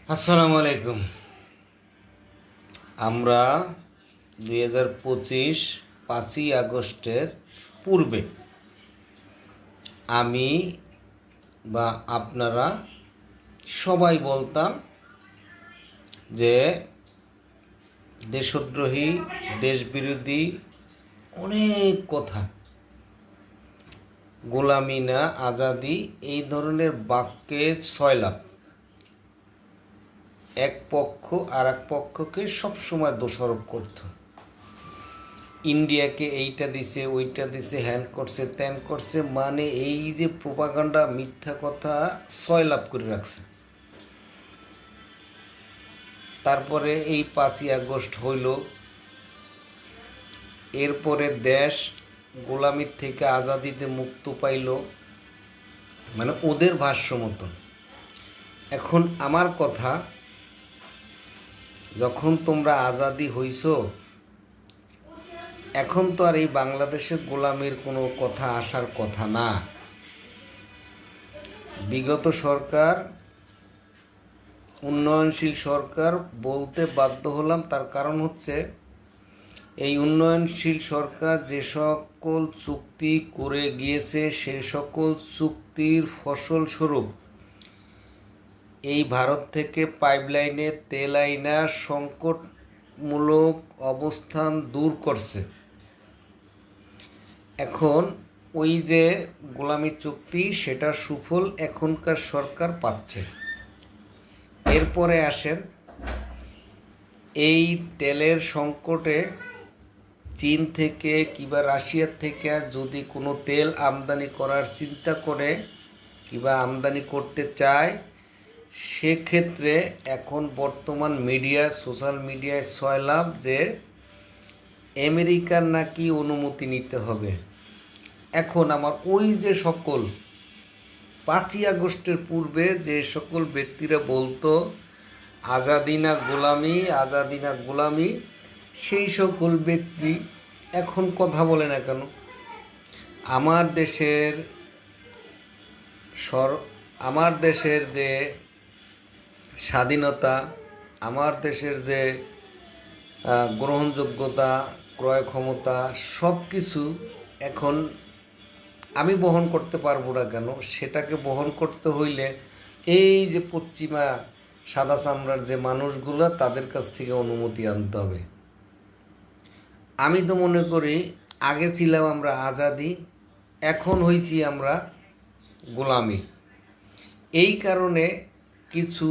আসসালামু আলাইকুম। আমরা 2025 5ই আগস্টের পূর্বে আমি বা আপনারা সবাই বলতাম যে দেশদ্রোহী, দেশবিরোধী অনেক কথা, গোলামি না আজাদি, এই ধরনের বাক্যে সয়লাভ এক পক্ষ আর এক পক্ষকে সবসময় দোষারোপ করত। ইন্ডিয়াকে এইটা দিছে, ওইটা দিছে, হ্যান করছে, ত্যান করছে, মানে এই যে প্রোপাগান্ডা, মিথ্যা কথা সয়লাভ করে রাখছে। তারপরে এই 5ই আগস্ট হইল, এরপরে দেশ গোলামির থেকে আজাদিতে মুক্ত পাইল, মানে ওদের ভাষ্য মতন। এখন আমার কথা, যখন তোমরা আজাদি হইছ, এখন তো আর এই বাংলাদেশের গোলামির কোনো কথা আসার কথা না। বিগত সরকার, উন্নয়নশীল সরকার বলতে বাধ্য হলাম, তার কারণ হচ্ছে এই উন্নয়নশীল সরকার যে সকল চুক্তি করে গিয়েছে, সে সকল চুক্তির ফসলস্বরূপ এই ভারত থেকে পাইপলাইনে তেল আইনা সংকটমূলক অবস্থান দূর করছে। এখন ওই যে গোলামি চুক্তি, সেটা সুফল এখনকার সরকার পাচ্ছে। এরপরে আসেন, এই তেলের সংকটে চীন থেকে কিংবা রাশিয়ার থেকে যদি কোনো তেল আমদানি করার চিন্তা করে কিংবা আমদানি করতে চায়, সেক্ষেত্রে এখন বর্তমান মিডিয়া, সোশ্যাল মিডিয়ায় সয়লাভ যে আমেরিকার নাকি অনুমতি নিতে হবে। এখন আমার ওই যে সকল 5ই আগস্টের পূর্বে যে সকল ব্যক্তিরা বলতো আজাদি না গোলামি, আজাদি না গোলামি, সেই সকল ব্যক্তি এখন কথা বলে না কেন? আমার দেশের যে স্বাধীনতা, আমার দেশের যে গ্রহণযোগ্যতা, ক্রয় ক্ষমতা, সব কিছু এখন আমি বহন করতে পারবো না কেন? সেটাকে বহন করতে হইলে এই যে পশ্চিমা সাদা চামড়ার যে মানুষগুলো, তাদের কাছ থেকে অনুমতি আনতে হবে। আমি তো মনে করি আগে ছিলাম আমরা আজাদি, এখন হয়েছি আমরা গোলামি। এই কারণে কিছু